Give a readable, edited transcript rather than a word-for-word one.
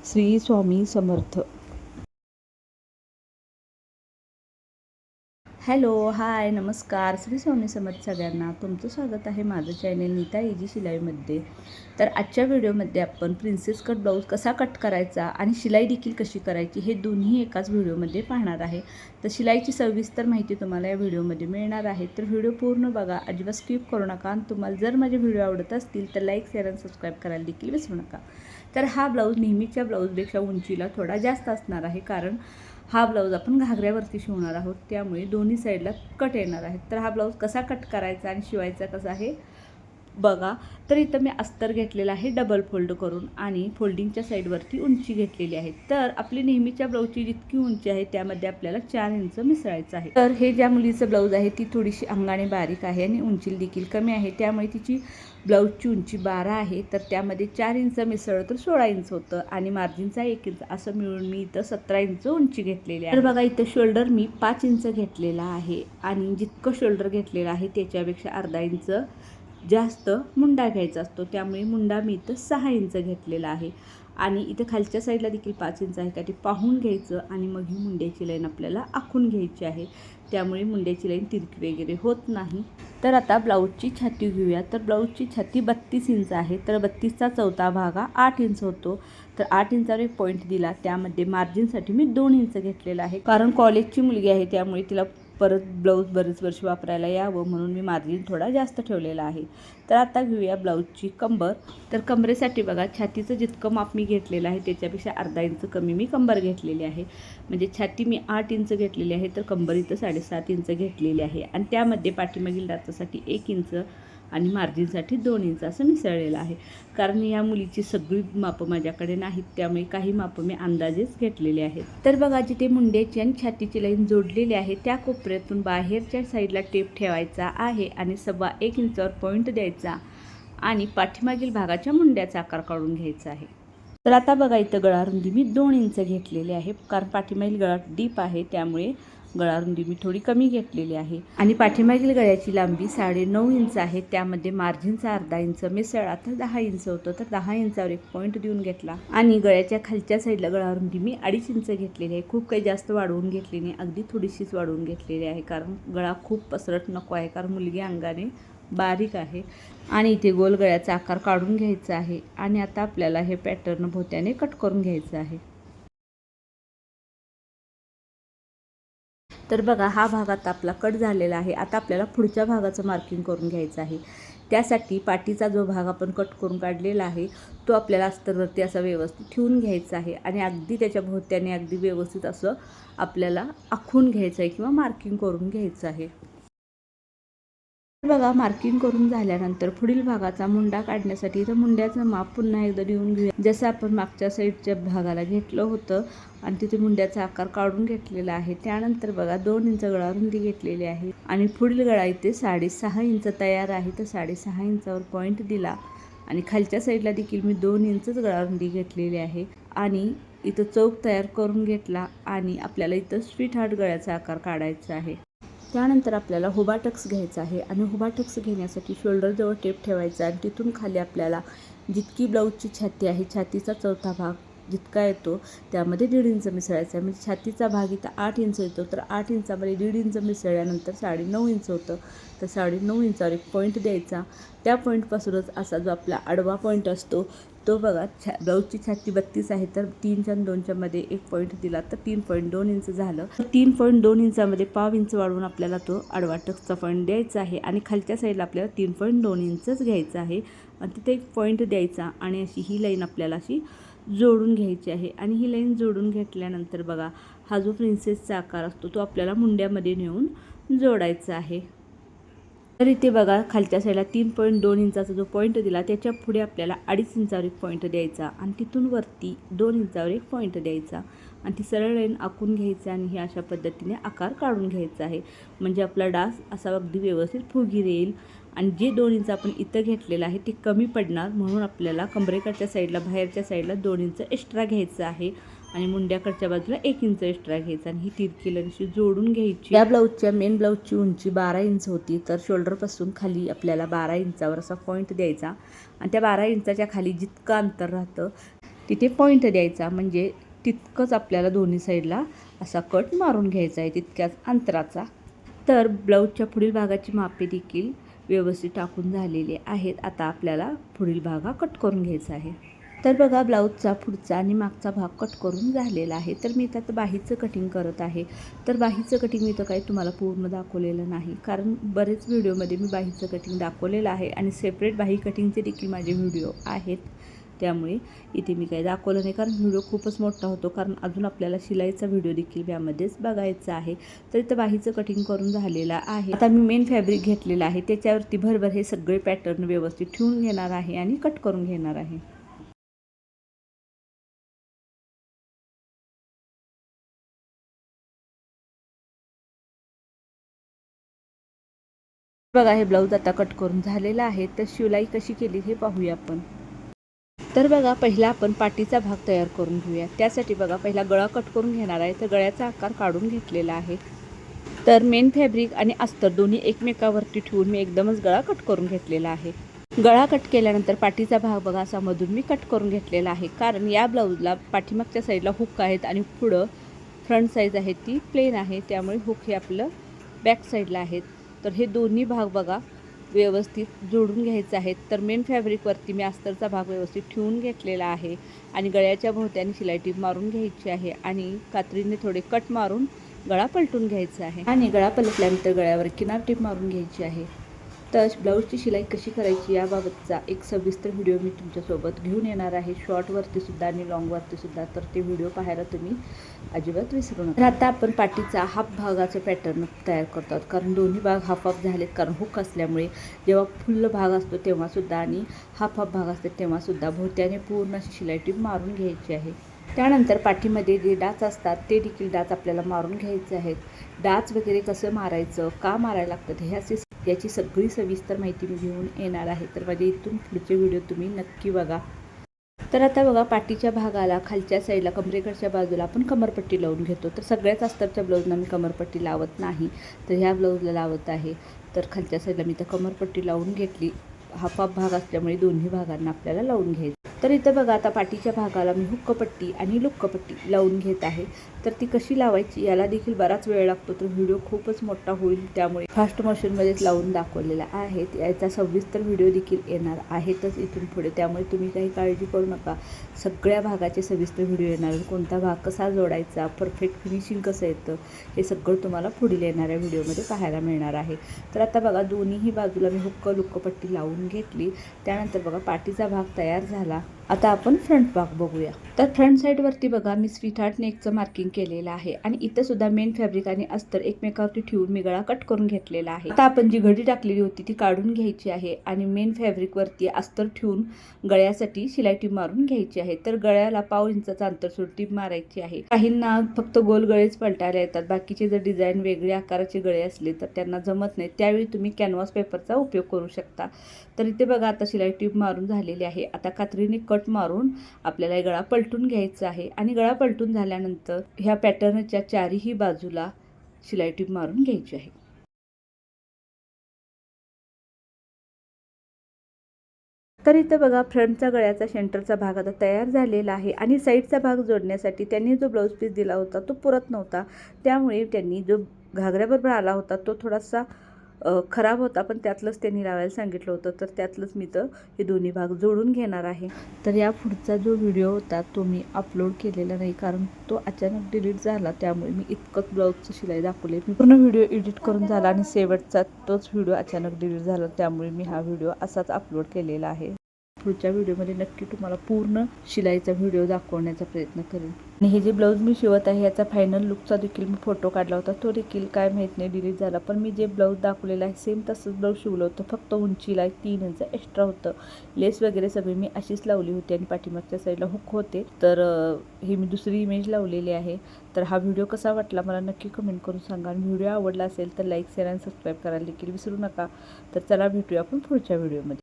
Shri Swami Samarth. Hello, हाय, नमस्कार. श्री स्वामी समर्थ सगळ्यांना. तुमचं स्वागत आहे माझं चॅनल नीता इजी शिलाईमध्ये. तर आजच्या व्हिडिओमध्ये आपण प्रिन्सेस कट ब्लाऊज कसा कट करायचा आणि शिलाई देखील कशी करायची हे दोन्ही एकाच व्हिडिओमध्ये पाहणार आहे. तर शिलाईची सविस्तर माहिती तुम्हाला या व्हिडिओमध्ये मिळणार आहे. तर व्हिडिओ पूर्ण बघा, अजिबात स्किप करू नका. आणि तुम्हाला जर माझे व्हिडिओ आवडत असतील तर लाईक, शेअर आणि सबस्क्राईब करायला देखील विसरू नका. तर हा ब्लाऊज नेहमीच्या ब्लाऊजपेक्षा उंचीला थोडा जास्त असणार आहे, कारण हा ब्लाऊज आपण घागऱ्यावरती शिवणार आहोत, त्यामुळे दोन्ही साईडला कट येणार आहेत. तर हा ब्लाऊज कसा कट करायचा आणि शिवायचा कसा आहे बघा. तर इथं मी अस्तर घेतलेला आहे डबल फोल्ड करून आणि फोल्डिंगच्या साईडवरती उंची घेतलेली आहे. तर आपली नेहमीच्या ब्लाऊजची जितकी उंची आहे त्यामध्ये आपल्याला 4 इंच मिसळायचं आहे. तर हे ज्या मुलीचं ब्लाऊज आहे ती थोडीशी अंगाने बारीक आहे आणि उंची देखील कमी आहे, त्यामुळे तिची ब्लाऊजची उंची 12 आहे. तर त्यामध्ये 4 इंच मिसळलं तर 16 इंच होतं आणि मार्जिनचा 1 इंच असं मिळून मी इथं 17 इंच उंची घेतलेली आहे. तर बघा इथं शोल्डर मी 5 इंच घेतलेला आहे आणि जितकं शोल्डर घेतलेलं आहे त्याच्यापेक्षा अर्धा इंच जास्त मुंडा घ्यायचा असतो, त्यामुळे मुंडा मी इथं 6 इंच घेतलेला आहे. आणि इथं खालच्या साईडला देखील 5 इंच आहे का ते पाहून घ्यायचं आणि मग ही मुंड्याची लाईन आपल्याला आखून घ्यायची आहे, त्यामुळे मुंड्याची लाईन तिरकी वगैरे होत नाही. तर आता ब्लाऊजची छाती घेऊया. तर ब्लाऊजची छाती 32 इंच आहे. तर 32चा चौथा भाग हा 8 इंच होतो. तर 8 इंचावर एक पॉईंट दिला, त्यामध्ये मार्जिनसाठी मी 2 इंच घेतलेला आहे, कारण कॉलेजची मुलगी आहे त्यामुळे तिला परत ब्लाऊज बरेच वर्ष वापरायला यावं म्हणून मी मार्जिन थोडा जास्त ठेवलेला आहे. तर आता घेऊया ब्लाऊजची कंबर. तर कमरेसाठी बघा, छातीचं जितकं माप मी घेतलेलं आहे त्याच्यापेक्षा अर्धा इंच कमी मी कंबर घेतलेली आहे. म्हणजे छाती मी 8 इंच घेतलेली आहे, तर कंबर इथं 7.5 इंच घेतलेली आहे. आणि त्यामध्ये पाठीमागील दातासाठी 1 इंच आणि मार्जिनसाठी 2 इंच असं मिसळलेलं आहे, कारण या मुलीची सगळी मापं माझ्याकडे नाहीत, त्यामुळे काही मापं मी अंदाजेच घेतलेले आहेत. तर बघा, जिथे मुंड्याची आणि छातीची लाईन जोडलेली आहे त्या कोपऱ्यातून बाहेरच्या साईडला टेप ठेवायचा आहे आणि 1.25 इंचावर पॉईंट द्यायचा आणि पाठीमागील भागाच्या मुंड्याचा आकार काढून घ्यायचा आहे. तर आता बघा, इथं गळारुंदी मी 2 इंच घेतलेली आहे, कारण पाठीमागील गळा डीप आहे त्यामुळे गळारुंदी मी थोडी कमी घेतलेली आहे. आणि पाठीमागील गळ्याची लांबी 9.5 इंच आहे, त्यामध्ये मार्जिनचा अर्धा इंच मिसळला तर 10 इंच होतं. तर 10 इंचावर एक पॉईंट देऊन घेतला आणि गळ्याच्या खालच्या साईडला गळारुंदी मी 2.5 इंच घेतलेली आहे. खूप काही जास्त वाढवून घेतली नाही, अगदी थोडीशीच वाढवून घेतलेली आहे, कारण गळा खूप पसरट नको आहे, कारण मुलगी अंगाने बारीक आहे. आणि इथे गोल गळ्याचा आकार काढून घ्यायचा आहे. आणि आता आपल्याला हे पॅटर्न भोवत्याने कट करून घ्यायचं आहे. तर बघा, हा भाग आता आपला कट झालेला आहे. आता आपल्याला पुढच्या भागाचं मार्किंग करून घ्यायचं आहे. त्यासाठी पाठीचा जो भाग आपण कट करून काढलेला आहे तो आपल्याला अस्तरवरती असा व्यवस्थित ठेवून घ्यायचा आहे आणि अगदी त्याच्या भोवत्याने अगदी व्यवस्थित असं आपल्याला आखून घ्यायचं आहे किंवा मार्किंग करून घ्यायचं आहे. बघा, मार्किंग करून झाल्यानंतर पुढील भागाचा मुंडा काढण्यासाठी तर मुंड्याचं माप पुन्हा एकदा लिहून घेऊया, जसं आपण मागच्या साईडच्या भागाला घेतलं होतं आणि तिथे मुंड्याचा आकार काढून घेतलेला आहे. त्यानंतर बघा, 2 इंच गळारुंदी घेतलेली आहे आणि पुढील गळा इथे 6.5 इंच तयार आहे. तर 6.5 इंचावर पॉईंट दिला आणि खालच्या साईडला देखील मी 2 इंचच गळारुंदी घेतलेली आहे आणि इथं चौक तयार करून घेतला आणि आपल्याला इथं स्वीट हार्ट गळ्याचा आकार काढायचा आहे. त्यानंतर आपल्याला हुबा टक्स घ्यायचा आहे आणि हुबा टक्स घेण्यासाठी शोल्डरजवळ टेप ठेवायचा आणि तिथून खाली आपल्याला जितकी ब्लाऊजची छाती आहे, छातीचा चौथा भाग जितका येतो त्यामध्ये 1.5 इंच मिसळायचा आहे. म्हणजे छातीचा भाग इथं 8 इंच येतो, तर 8 इंचामध्ये 1.5 इंच मिसळल्यानंतर 9.5 इंच होतं. तर 9.5 इंचावर एक पॉईंट द्यायचा. त्या पॉईंटपासूनच असा जो आपला आडवा पॉईंट असतो तो बघा, ब्लाऊजची छाती 32 आहे, तर 3च्या आणि 2च्या मध्ये एक पॉईंट दिला तर 3.2 इंच झालं. 3.2 इंचामध्ये 1/2 इंच वाढवून आपल्याला तो आडवा टक्सचा पॉईंट द्यायचा आहे आणि खालच्या साईडला आपल्याला 3.2 इंचच घ्यायचं आहे आणि तिथे एक पॉईंट द्यायचा आणि अशी ही लाईन आपल्याला अशी जोडून घ्यायची आहे. आणि ही लाईन जोडून घेतल्यानंतर बघा, हा जो प्रिन्सेसचा आकार असतो तो आपल्याला मुंड्यामध्ये नेऊन जोडायचा आहे. तर इथे बघा, खालच्या साईडला 3.2 इंचाचा जो पॉईंट दिला त्याच्या पुढे आपल्याला 2.5 इंचावर एक पॉईंट द्यायचा आणि तिथून वरती 2 इंचावर एक पॉईंट द्यायचा आणि ती सरळ लाईन आखून घ्यायची आणि ही अशा पद्धतीने आकार काढून घ्यायचा आहे. म्हणजे आपला डास असा अगदी व्यवस्थित फुगीर येईल आणि जे 2 इंच आपण इथं घेतलेलं आहे ते कमी पडणार, म्हणून आपल्याला कमरेकडच्या साईडला बाहेरच्या साईडला 2 इंच एक्स्ट्रा घ्यायचं आहे आणि मुंड्याकडच्या बाजूला 1 इंच एक्स्ट्रा घ्यायचा आणि ही तिरकी लाईनशी जोडून घ्यायची. या ब्लाऊजच्या मेन ब्लाऊजची उंची 12 इंच होती, तर शोल्डरपासून खाली आपल्याला 12 इंचावर असा पॉईंट द्यायचा आणि त्या 12 इंचाच्या खाली जितकं अंतर राहतं तिथे पॉईंट द्यायचा, म्हणजे तितकंच आपल्याला दोन्ही साईडला असा कट मारून घ्यायचा आहे, तितक्याच अंतराचा. तर ब्लाऊजच्या पुढील भागाची मापे देखील व्यवस्थित टाकून झालेले आहेत. आता आपल्याला पुढील भाग कट करून घ्यायचा आहे. तर बघा, ब्लाऊजचा पुढचा आणि मागचा भाग कट करून झालेला आहे. तर मी त्यात बाहीचं कटिंग करत आहे. तर बाहीचं कटिंग मी तर काही तुम्हाला पूर्ण दाखवलेलं नाही, कारण बरेच व्हिडिओमध्ये मी बाहीचं कटिंग दाखवलेलं आहे आणि सेपरेट बाही कटिंगचे देखील माझे व्हिडिओ आहेत. त्यामुळे इथे मी काही दाखवलं नाही, कारण व्हिडिओ खूपच मोठा होतो, कारण अजून आपल्याला शिलाईचा व्हिडिओ देखील यामध्येच बघायचा आहे. तर इथं बाहीचं कटिंग करून झालेलं आहे. आता मी मेन फॅब्रिक घेतलेलं आहे, त्याच्यावरती भरभर हे सगळे पॅटर्न व्यवस्थित ठेवून घेणार आहे आणि कट करून घेणार आहे. बघा, हे ब्लाऊज आता कट करून झालेलं आहे. तर शिलाई कशी केली हे पाहूया आपण. तर बघा, पहिला आपण पाठीचा भाग तयार करून घेऊया. त्यासाठी बघा, पहिला गळा कट करून घेणार आहे. तर गळ्याचा आकार काढून घेतलेला आहे. तर मेन फॅब्रिक आणि अस्तर दोन्ही एकमेकावरती ठेवून मी एकदमच गळा कट करून घेतलेला आहे. गळा कट केल्यानंतर पाठीचा भाग बघा असा मधून मी कट करून घेतलेला आहे, कारण या ब्लाऊजला पाठीमागच्या साईडला हुक आहेत आणि पुढं फ्रंट साईज आहे ती प्लेन आहे, त्यामुळे हुक हे आपलं बॅक साईडला आहेत. तर हे दोन्ही भाग बघा व्यवस्थित जोडून घ्यायचे आहेत. तर मेन फॅब्रिकवरती मी अस्तरचा भाग व्यवस्थित ठेवून घेतलेला आहे आणि गळ्याच्या भोवत्याने शिलाई टीप मारून घ्यायची आहे आणि कात्रीने थोडे कट मारून गळा पलटून घ्यायचा आहे आणि गळा पलटल्यानंतर गळ्यावर किनार टीप मारून घ्यायची आहे. तर ब्लाऊजची शिलाई कशी करायची याबाबतचा एक सविस्तर व्हिडिओ मी तुमच्यासोबत घेऊन येणार आहे, शॉर्टवरतीसुद्धा आणि लॉंगवरतीसुद्धा. तर ते व्हिडिओ पाहायला तुम्ही अजिबात विसरू नका. तर आता आपण पाठीचा हाफ भागाचं पॅटर्न तयार करतो आहोत, कारण दोन्ही भाग हाफ हाफ झालेत, कारण हुक असल्यामुळे जेव्हा फुल भाग असतो तेव्हासुद्धा आणि हाफ हाफ भाग असते तेव्हासुद्धा भोवत्याने पूर्ण अशी शिलाई टीप मारून घ्यायची आहे. त्यानंतर पाठीमध्ये जे डाच असतात ते देखील डाच आपल्याला मारून घ्यायचे आहेत. डाच वगैरे कसं मारायचं, का मारायला लागतं, याची सगळी सविस्तर माहिती मी घेऊन येणार आहे. तर माझे इथून पुढचे व्हिडिओ तुम्ही नक्की बघा. तर आता बघा, पाठीच्या भागाला खालच्या साईडला कमरेकडच्या बाजूला आपण कमरपट्टी लावून घेतो. तर सगळ्याच अस्तरच्या ब्लाऊजला मी कमरपट्टी लावत नाही, तर ह्या ब्लाऊजला लावत आहे. तर खालच्या साईडला मी तर कमरपट्टी लावून घेतली. हाफ हाफ भाग असल्यामुळे दोन्ही भागांना आपल्याला लावून घ्यायचं. तर इथं बघा, आता पाठीच्या भागाला मी हुक्कपट्टी आणि लुक्कपट्टी लावून घेत आहे. तर ती कशी लावायची याला देखील बराच वेळ लागतो, तर व्हिडिओ खूपच मोठा होईल, त्यामुळे फास्ट मोशनमध्येच लावून दाखवलेला आहे. याचा सविस्तर व्हिडिओ देखील येणार आहेतच इथून पुढे, त्यामुळे तुम्ही काही काळजी करू नका. सगळ्या भागाचे सविस्तर व्हिडिओ येणार, कोणता भाग कसा जोडायचा, परफेक्ट फिनिशिंग कसं येतं, हे सगळं तुम्हाला पुढील येणाऱ्या व्हिडिओमध्ये पाहायला मिळणार आहे. तर आता बघा, दोन्हीही बाजूला मी लुक्कपट्टी लावून घेतली. त्यानंतर बघा, पाठीचा भाग तयार झाला. आता आपण फ्रंट भाग बघूया. तर फ्रंट साईडवरती बघा, मी स्वीटहार्ट नेकचं मार्किंग केलेलं आहे आणि इथं सुद्धा मेन फॅब्रिक आणि अस्तर एकमेकावरती ठेवून मी गळा कट करून घेतलेला आहे. आता आपण जी घडी टाकलेली होती ती काढून घ्यायची आहे आणि मेन फॅब्रिकवरती अस्तर ठेवून गळ्यासाठी शिलाई टीप मारून घ्यायची आहे. तर गळ्याला 1/2 इंचाचा अंतर सोड टीप मारायची आहे. काहींना फक्त गोल गळेच पलटायला येतात, बाकीचे जर डिझाईन वेगळ्या आकाराचे गळे असले तर त्यांना जमत नाही, त्यावेळी तुम्ही कॅनव्हास पेपरचा उपयोग करू शकता. तर इथे बघा, आता शिलाई टीप मारून झालेली आहे. आता कात्रीने कट मारून आपल्याला गळा पलटून घ्यायचा आहे आणि गळा पलटून झाल्यानंतर ह्या पॅटर्नच्या चारीही बाजूला शिलाई टीप मारून घ्यायची आहे. तर इथं बघा, फ्रंटचा गळ्याचा सेंटरचा भाग आता तयार झालेला आहे आणि साईडचा भाग जोडण्यासाठी त्यांनी जो ब्लाऊज पीस दिला होता तो पुरत नव्हता, त्यामुळे त्यांनी जो घागऱ्याबरोबर आला होता तो थोडासा खराब होता, पण त्यातलंच त्यांनी लावायला सांगितलं होतं. तर त्यातलंच मी तर हे दोन्ही भाग जोडून घेणार आहे. तर या पुढचा जो व्हिडिओ होता तो मी अपलोड केलेला नाही, कारण तो अचानक डिलीट झाला, त्यामुळे मी इतकंच ब्लाऊजचं शिलाई दाखवली. मी पूर्ण व्हिडिओ एडिट करून झाला आणि शेवटचा तोच व्हिडिओ अचानक डिलीट झाला, त्यामुळे मी हा व्हिडिओ असाच अपलोड केलेला आहे. पुढच्या व्हिडिओमध्ये नक्की तुम्हाला पूर्ण शिलाईचा व्हिडिओ दाखवण्याचा प्रयत्न करेन. आणि हे जे ब्लाऊज मी शिवत आहे याचा फायनल लुकचा देखील मी फोटो काढला होता, तो देखील काय माहीत नाही डिलीट झाला, पण मी जे ब्लाऊज दाखवलेलं आहे सेम तसंच ब्लाऊज शिवलं होतं, फक्त उंचीला 3 इंच एक्स्ट्रा होतं. लेस वगैरे सगळी मी अशीच लावली होती आणि पाठीमागच्या साईडला हुक होते. तर ही मी दुसरी इमेज लावलेली आहे. तर हा व्हिडिओ कसा वाटला मला नक्की कमेंट करून सांगा आणि व्हिडिओ आवडला असेल तर लाईक, शेअर आणि सबस्क्राईब करायला देखील विसरू नका. तर चला, भेटूया आपण पुढच्या व्हिडिओमध्ये.